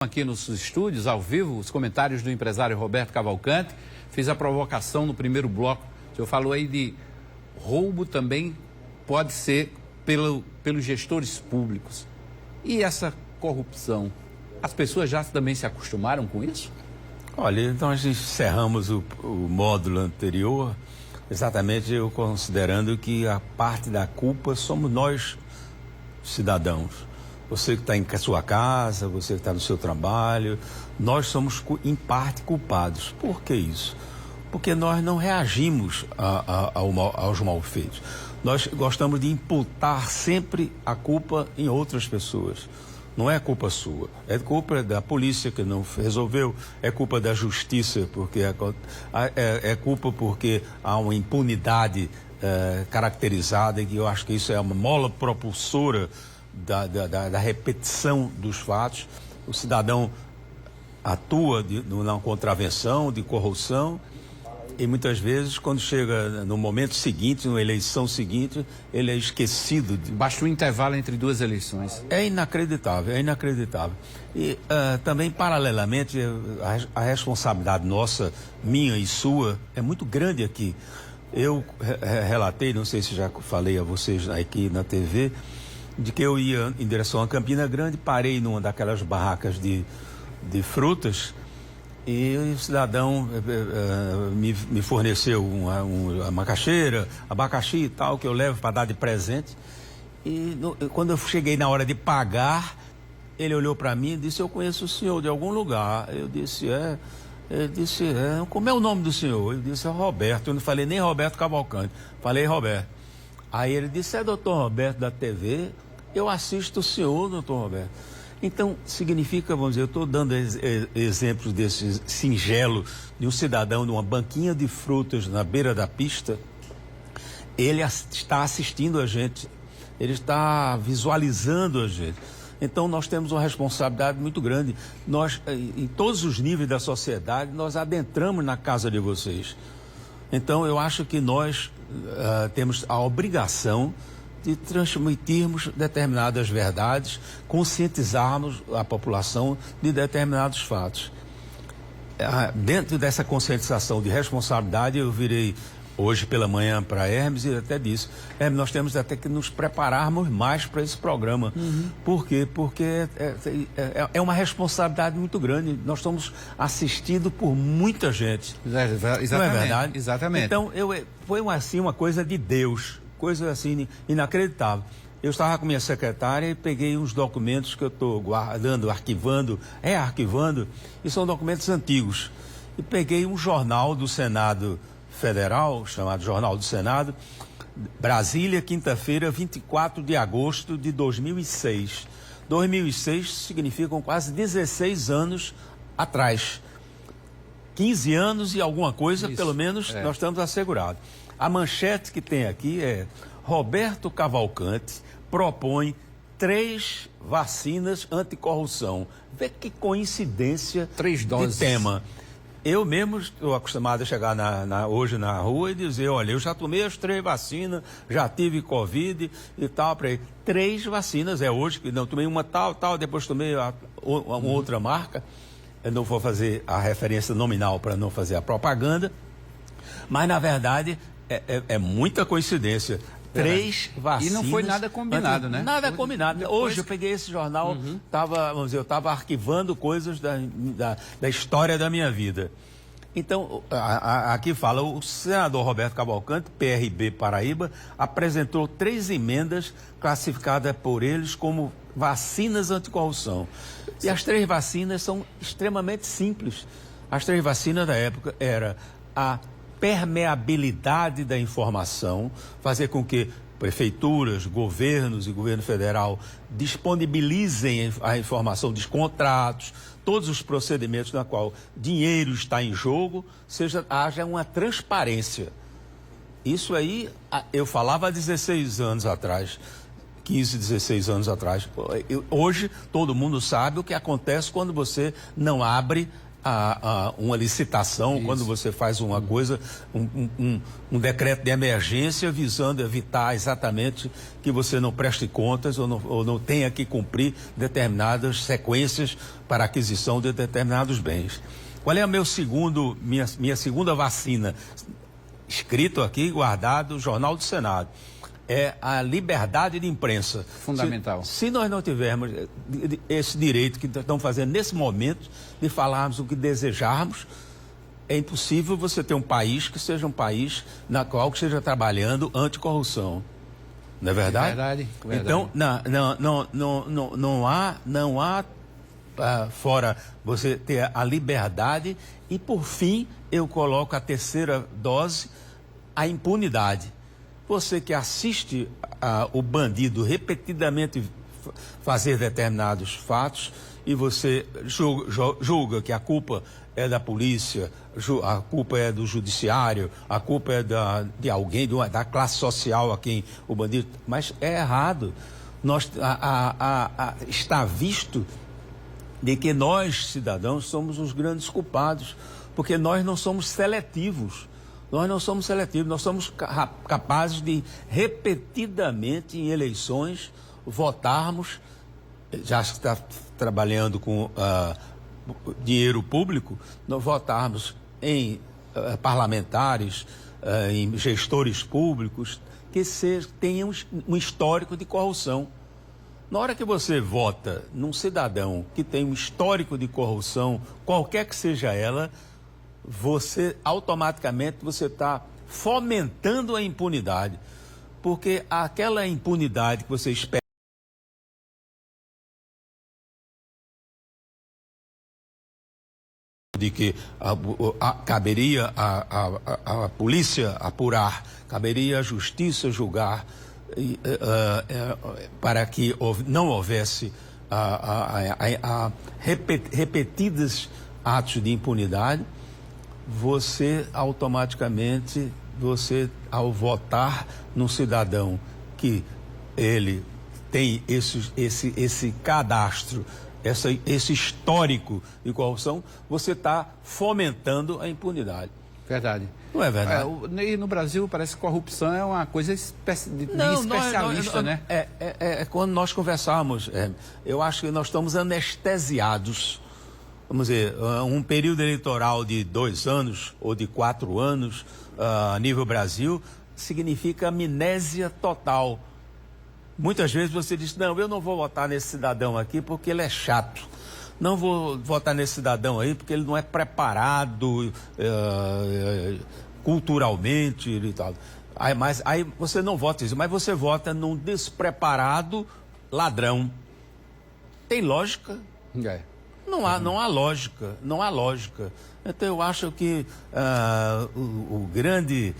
Aqui nos estúdios, ao vivo, os comentários do empresário Roberto Cavalcante. Fiz a provocação no primeiro bloco. O senhor falou aí de roubo também pode ser pelos gestores públicos. E essa corrupção? As pessoas já também se acostumaram com isso? Olha, então nós encerramos o módulo anterior, exatamente eu considerando que a parte da culpa somos nós, cidadãos. Você que está em sua casa, você que está no seu trabalho, nós somos em parte culpados. Por que isso? Porque nós não reagimos aos malfeitos. Nós gostamos de imputar sempre a culpa em outras pessoas. Não é culpa sua, é culpa da polícia que não resolveu, é culpa da justiça, porque é culpa porque há uma impunidade caracterizada, e eu acho que isso é uma mola propulsora da repetição dos fatos. O cidadão atua numa contravenção, de corrupção, e muitas vezes, quando chega no momento seguinte, na eleição seguinte, ele é esquecido. Basta um intervalo entre duas eleições. É inacreditável, é inacreditável. E também, paralelamente, a responsabilidade nossa, minha e sua, é muito grande aqui. Eu relatei, não sei se já falei a vocês aqui na TV, de que eu ia em direção a Campina Grande, parei numa daquelas barracas de frutas, e o cidadão me forneceu uma macaxeira, abacaxi e tal, que eu levo para dar de presente. E quando eu cheguei na hora de pagar, ele olhou para mim e disse: "Eu conheço o senhor de algum lugar." Eu disse: Ele disse: "Como é o nome do senhor?" Eu disse: "É Roberto." Eu não falei nem Roberto Cavalcante, falei Roberto. Aí ele disse: "É doutor Roberto da TV? Eu assisto o senhor, doutor Roberto." Então, significa, vamos dizer, eu estou dando exemplos desse singelo de um cidadão numa banquinha de frutas na beira da pista. Ele está assistindo a gente, ele está visualizando a gente. Então, nós temos uma responsabilidade muito grande. Nós, em todos os níveis da sociedade, nós adentramos na casa de vocês. Então, eu acho que nós temos a obrigação de transmitirmos determinadas verdades, conscientizarmos a população de determinados fatos. Dentro dessa conscientização de responsabilidade, eu virei hoje pela manhã para Hermes e até disse: "Hermes, nós temos até que nos prepararmos mais para esse programa." Por quê? Porque é uma responsabilidade muito grande. Nós estamos assistidos por muita gente. Exatamente. Não é verdade? Exatamente. Então, foi uma coisa de Deus. Coisa assim inacreditável. Eu estava com minha secretária e peguei uns documentos que eu estou guardando, rearquivando, e são documentos antigos. E peguei um jornal do Senado Federal, chamado Jornal do Senado, Brasília, quinta-feira, 24 de agosto de 2006. 2006 significam quase 16 anos atrás. 15 anos e alguma coisa, isso, pelo menos, nós estamos assegurados. A manchete que tem aqui é: Roberto Cavalcante propõe 3 vacinas anticorrupção. Vê que coincidência 3 doses de tema. Eu mesmo estou acostumado a chegar hoje na rua e dizer: olha, eu já tomei as 3 vacinas, já tive Covid e tal. 3 vacinas, hoje, que não tomei uma tal, depois tomei uma outra marca. Eu não vou fazer a referência nominal para não fazer a propaganda, mas na verdade é muita coincidência. 3 vacinas. E não foi nada combinado, né? Nada combinado. Hoje eu peguei esse jornal, eu estava arquivando coisas da história da minha vida. Então, aqui fala: o senador Roberto Cavalcante, PRB Paraíba, apresentou 3 emendas classificadas por eles como vacinas anticorrupção. E as 3 vacinas são extremamente simples. As 3 vacinas da época era a permeabilidade da informação, fazer com que prefeituras, governos e governo federal disponibilizem a informação dos contratos, todos os procedimentos na qual dinheiro está em jogo, haja uma transparência. Isso aí eu falava há 16 anos atrás, 15, 16 anos atrás. Hoje todo mundo sabe o que acontece quando você não abre uma licitação, isso. quando você faz uma coisa, um decreto de emergência visando evitar exatamente que você não preste contas ou não tenha que cumprir determinadas sequências para aquisição de determinados bens. Qual é minha segunda vacina? Escrito aqui, guardado, no Jornal do Senado. É a liberdade de imprensa. Fundamental. Se nós não tivermos esse direito que estão fazendo nesse momento de falarmos o que desejarmos, é impossível você ter um país que seja um país na qual esteja trabalhando anticorrupção. Não é verdade? É verdade. Então, não há fora você ter a liberdade e, por fim, eu coloco a terceira dose, a impunidade. Você que assiste o bandido repetidamente fazer determinados fatos e você julga que a culpa é da polícia, a culpa é do judiciário, a culpa é de alguém, da classe social a quem o bandido... Mas é errado. Está visto de que nós, cidadãos, somos os grandes culpados, porque nós não somos seletivos. Nós não somos seletivos, nós somos capazes de repetidamente em eleições votarmos, já está trabalhando com dinheiro público, nós votarmos em parlamentares, em gestores públicos que tenham um histórico de corrupção. Na hora que você vota num cidadão que tem um histórico de corrupção, qualquer que seja ela, você automaticamente está fomentando a impunidade, porque aquela impunidade que você espera de que caberia a polícia apurar, caberia a justiça julgar, para que não houvesse repetidos atos de impunidade. Você automaticamente, ao votar num cidadão que ele tem esse cadastro, esse histórico de corrupção, você está fomentando a impunidade. Verdade. Não é verdade? E no Brasil parece que corrupção é uma coisa de especialista, né? Quando nós conversamos, eu acho que nós estamos anestesiados. Vamos dizer, um período eleitoral de 2 anos ou de 4 anos a nível Brasil significa amnésia total. Muitas vezes você diz, não, eu não vou votar nesse cidadão aqui porque ele é chato. Não vou votar nesse cidadão aí porque ele não é preparado culturalmente e tal. Aí você não vota isso, mas você vota num despreparado ladrão. Tem lógica? Não há lógica, não há lógica. Então eu acho que o grande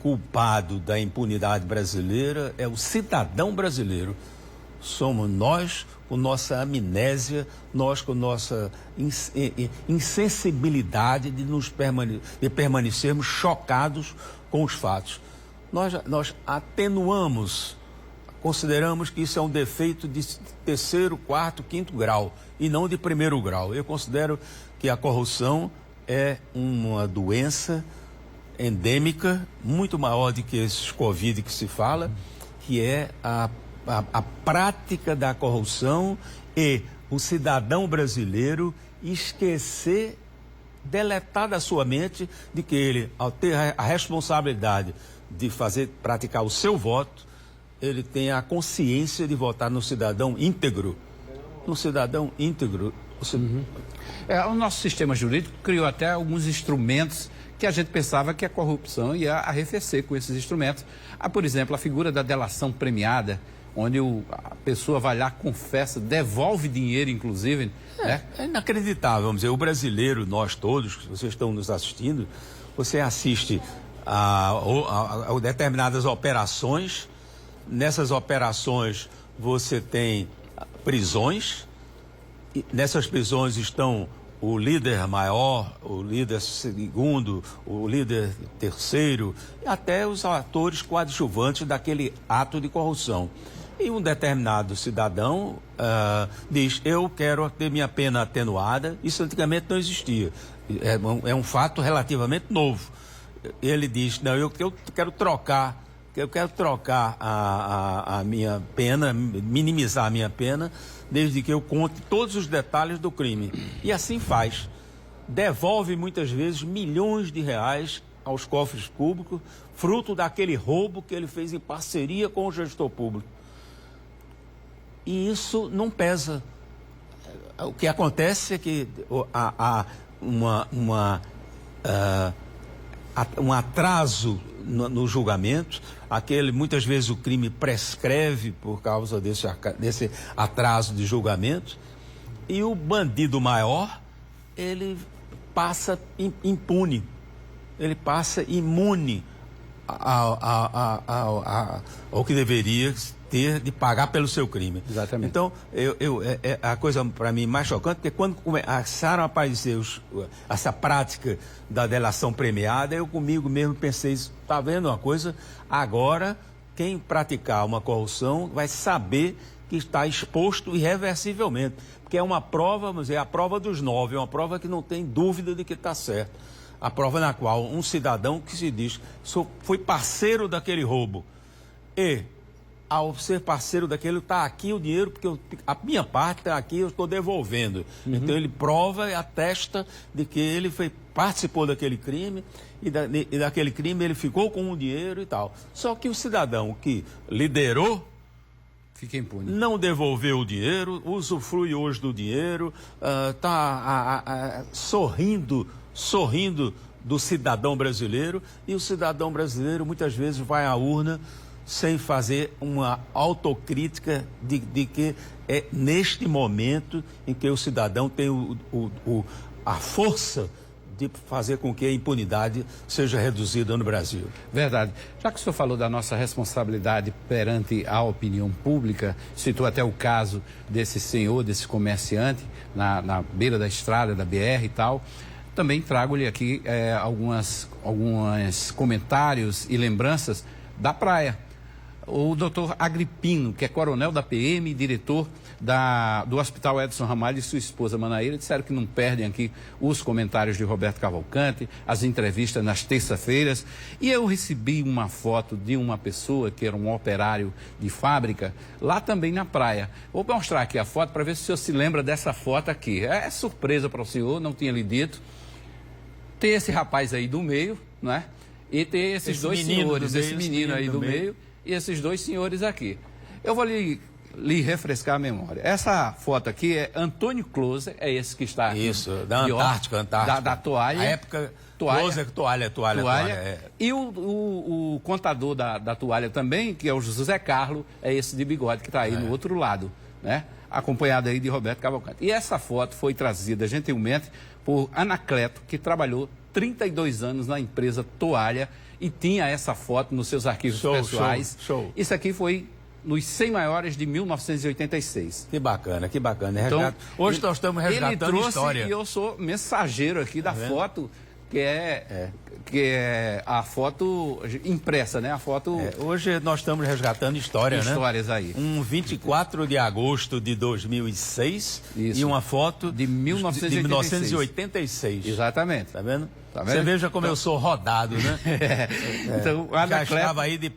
culpado da impunidade brasileira é o cidadão brasileiro. Somos nós com nossa amnésia, nós com nossa insensibilidade de permanecermos chocados com os fatos. Nós atenuamos, consideramos que isso é um defeito de 3º, 4º, 5º grau e não de 1º grau. Eu considero que a corrupção é uma doença endêmica, muito maior do que esses Covid que se fala, que é a prática da corrupção e o cidadão brasileiro deletar da sua mente de que ele, ao ter a responsabilidade de praticar o seu voto, ele tem a consciência de votar no cidadão íntegro. No cidadão íntegro. O nosso sistema jurídico criou até alguns instrumentos que a gente pensava que a corrupção ia arrefecer com esses instrumentos. Por exemplo, a figura da delação premiada, onde a pessoa vai lá, confessa, devolve dinheiro, inclusive. É inacreditável, vamos dizer, o brasileiro, nós todos, que vocês estão nos assistindo, você assiste a determinadas operações. Nessas operações você tem prisões, e nessas prisões estão o líder maior, o líder segundo, o líder terceiro, e até os atores coadjuvantes daquele ato de corrupção. E um determinado cidadão diz, eu quero ter minha pena atenuada. Isso antigamente não existia. É um fato relativamente novo. Ele diz, não, eu quero trocar a minha pena, minimizar a minha pena, desde que eu conte todos os detalhes do crime. E assim faz. Devolve muitas vezes milhões de reais aos cofres públicos, fruto daquele roubo que ele fez em parceria com o gestor público. E isso não pesa. O que acontece é que há um atraso no julgamento. Muitas vezes o crime prescreve por causa desse atraso de julgamento, e o bandido maior, ele passa impune, ele passa imune ao que deveria ter de pagar pelo seu crime. Exatamente. Então, a coisa para mim mais chocante é que quando começaram a aparecer essa prática da delação premiada, eu comigo mesmo pensei, está vendo uma coisa? Agora, quem praticar uma corrupção vai saber que está exposto irreversivelmente, porque é uma prova, vamos dizer, a prova dos 9, é uma prova que não tem dúvida de que está certo. A prova na qual um cidadão que se diz, foi parceiro daquele roubo, e ao ser parceiro daquele, está aqui o dinheiro, porque a minha parte está aqui, eu estou devolvendo. Uhum. Então ele prova e atesta de que ele participou daquele crime, e daquele crime ele ficou com o dinheiro e tal. Só que o cidadão que liderou, fica impune, não devolveu o dinheiro, usufrui hoje do dinheiro, está sorrindo do cidadão brasileiro, e o cidadão brasileiro muitas vezes vai à urna sem fazer uma autocrítica de que é neste momento em que o cidadão tem a força de fazer com que a impunidade seja reduzida no Brasil. Verdade. Já que o senhor falou da nossa responsabilidade perante a opinião pública, citou até o caso desse senhor, desse comerciante, na beira da estrada, da BR e tal, também trago-lhe aqui alguns comentários e lembranças da praia. O doutor Agripino, que é coronel da PM e diretor do Hospital Edson Ramalho, e sua esposa Manaíra, disseram que não perdem aqui os comentários de Roberto Cavalcante, as entrevistas nas terças-feiras. E eu recebi uma foto de uma pessoa que era um operário de fábrica, lá também na praia. Vou mostrar aqui a foto para ver se o senhor se lembra dessa foto aqui. É surpresa para o senhor, não tinha lhe dito. Tem esse rapaz aí do meio, não é? E tem esses dois senhores, esse menino aí do meio. E esses dois senhores aqui. Eu vou lhe refrescar a memória. Essa foto aqui é Antônio Closer, é esse que está aqui. Isso, da Antártica. Da toalha. A época, Closer, toalha. E o contador da toalha também, que é o José Carlos, é esse de bigode que está aí no outro lado, né? Acompanhado aí de Roberto Cavalcante. E essa foto foi trazida gentilmente por Anacleto, que trabalhou 32 anos na empresa Toalha e tinha essa foto nos seus arquivos pessoais. Show. Isso aqui foi nos 100 maiores de 1986. Que bacana. Então, hoje nós estamos resgatando ele história. E eu sou mensageiro aqui da foto, que é a foto impressa, né? A foto... hoje nós estamos resgatando histórias, né? Histórias aí. Um 24 de agosto de 2006 Isso. E uma foto de 1986. Exatamente. Tá vendo? Tá vendo? Você veja como eu sou rodado, né? Então, já estava aí de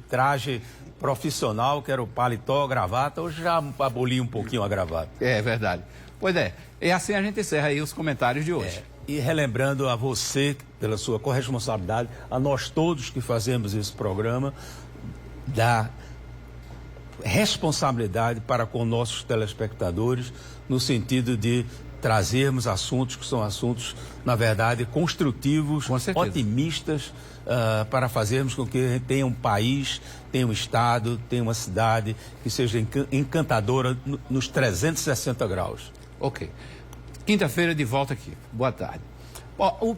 traje profissional, que era o paletó, gravata. Hoje já aboli um pouquinho a gravata. É verdade. Pois é. E assim a gente encerra aí os comentários de hoje. E relembrando a você, pela sua corresponsabilidade, a nós todos que fazemos esse programa, da responsabilidade para com nossos telespectadores, no sentido de trazermos assuntos que são assuntos, na verdade, construtivos, otimistas, para fazermos com que a gente tenha um país, tenha um estado, tenha uma cidade que seja encantadora nos 360 graus. Ok. Quinta-feira de volta aqui. Boa tarde. O